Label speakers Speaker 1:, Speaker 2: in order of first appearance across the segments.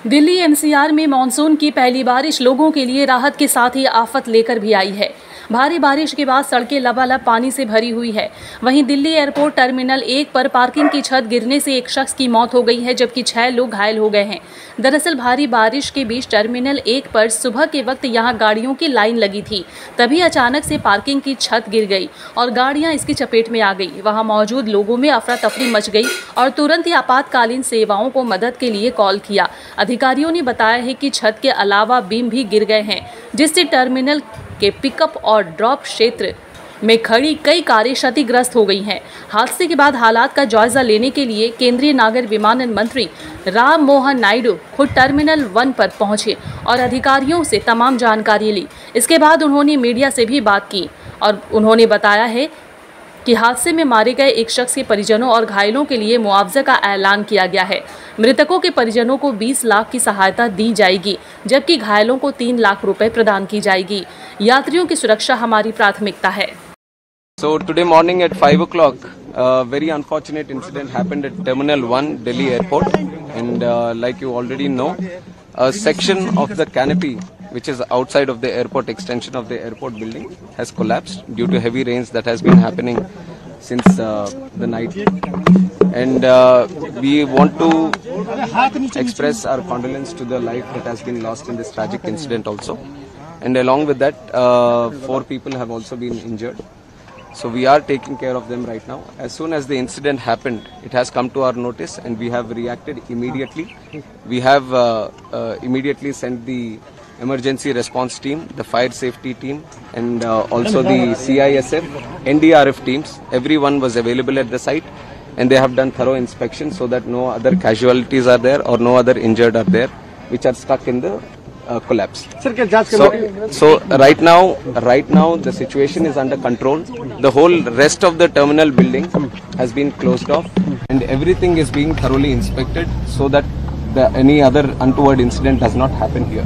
Speaker 1: Delhi NCR में monsoon की पहली बारिश लोगों के लिए राहत के साथ ही आफत लेकर भी आई है। भारी बारिश के बाद सड़कें लबालब पानी से भरी हुई है। वहीं दिल्ली एयरपोर्ट टर्मिनल 1 पर पार्किंग की छत गिरने से एक शख्स की मौत हो गई है, जबकि 6 लोग घायल हो गए हैं। दरअसल भारी बारिश के बीच टर्मिनल 1 पर सुबह के वक्त यहां गाड़ियों की लाइन लगी थी। तभी अचानक से पार्किंग की छत गिर गई और गाड़ियां इसकी चपेट में आ गई। वहां मौजूद लोगों में अफरा तफरी मच गई और तुरंत ही आपातकालीन सेवाओं को मदद के लिए कॉल किया। अधिकारियों ने बताया है कि छत के अलावा बीम भी गिर गए हैं, जिससे टर्मिनल के पिकअप और ड्रॉप क्षेत्र में खड़ी कई कारें क्षतिग्रस्त हो गई हैं। हादसे के बाद हालात का जायजा लेने के लिए केंद्रीय नागर विमानन मंत्री राम मोहन नायडू खुद टर्मिनल 1 पर पहुंचे और अधिकारियों से तमाम जानकारी ली। इसके बाद उन्होंने मीडिया से भी बात की और उन्होंने बताया है कि हादसे में मारे गए एक शख्स के परिजनों और घायलों के लिए मुआवजा का ऐलान किया गया है। मृतकों के परिजनों को 20 लाख की सहायता दी जाएगी, जबकि घायलों को 3 लाख रुपए प्रदान की जाएगी। यात्रियों की सुरक्षा हमारी प्राथमिकता है।
Speaker 2: So today morning at 5 o'clock, a very unfortunate incident happened at Terminal 1, Delhi Airport, and like you already know, a section of the canopy, which is outside of the airport extension of the airport building, has collapsed due to heavy rains that has been happening since the night. And we want to express our condolence to the life that has been lost in this tragic incident also. And along with that, 4 people have also been injured. So we are taking care of them right now. As soon as the incident happened, it has come to our notice and we have reacted immediately. We have immediately sent the emergency response team, the fire safety team, and also the CISF, NDRF teams. Everyone was available at the site and they have done thorough inspection so that no other casualties are there or no other injured are there which are stuck in the collapse. So right now the situation is under control. The whole rest of the terminal building has been closed off and everything is being thoroughly inspected so that any other untoward incident does not happen here.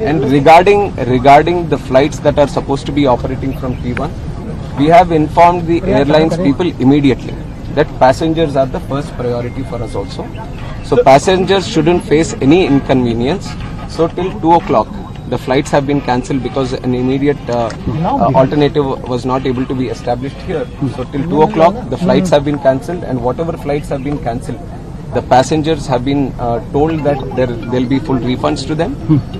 Speaker 2: And regarding the flights that are supposed to be operating from T1, we have informed the airlines people immediately that passengers are the first priority for us also. So passengers shouldn't face any inconvenience. So till 2 o'clock, the flights have been cancelled because an immediate alternative was not able to be established here. So till 2 o'clock, the flights have been cancelled, and whatever flights have been cancelled, the passengers have been told that there will be full refunds to them.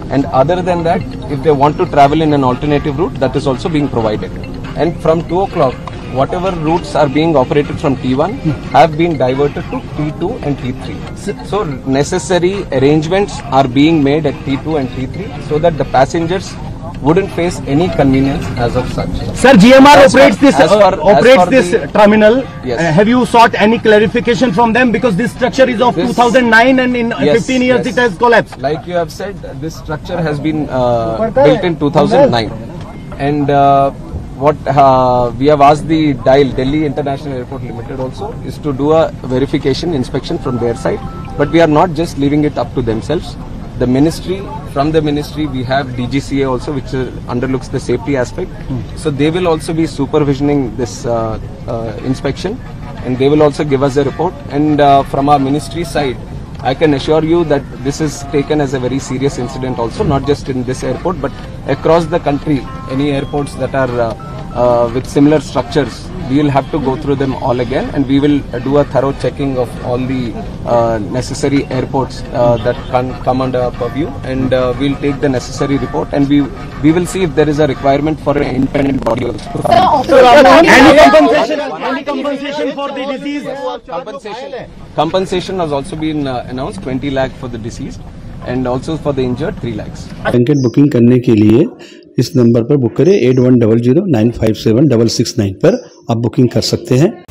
Speaker 2: And other than that, if they want to travel in an alternative route, that is also being provided. And from 2 o'clock, whatever routes are being operated from T1 have been diverted to T2 and T3. So necessary arrangements are being made at T2 and T3 so that the passengers wouldn't face any convenience as of such.
Speaker 3: Sir, GMR operates this terminal.
Speaker 2: Yes.
Speaker 3: Have you sought any clarification from them, because this structure is of 2009 and in 15 years it has collapsed?
Speaker 2: Like you have said, this structure has been built in 2009, and what we have asked the DIAL, Delhi International Airport Limited also, is to do a verification inspection from their side. But we are not just leaving it up to themselves. The ministry, from the ministry we have DGCA also, which underlooks the safety aspect. So they will also be supervisioning this inspection, and they will also give us a report. And from our ministry side, I can assure you that this is taken as a very serious incident also, not just in this airport but across the country. Any airports that are with similar structures, we will have to go through them all again, and we will do a thorough checking of all the necessary airports that can come under our purview, and we will take the necessary report, and we will see if there is a requirement for an independent body also.
Speaker 3: Any compensation for the disease?
Speaker 2: Compensation has also been announced, 20 lakh for the deceased and also for the injured 3 lakhs.
Speaker 4: Blanket booking करने के लिए इस number पर book करें 8100 957 669 पर आप booking कर सकते हैं।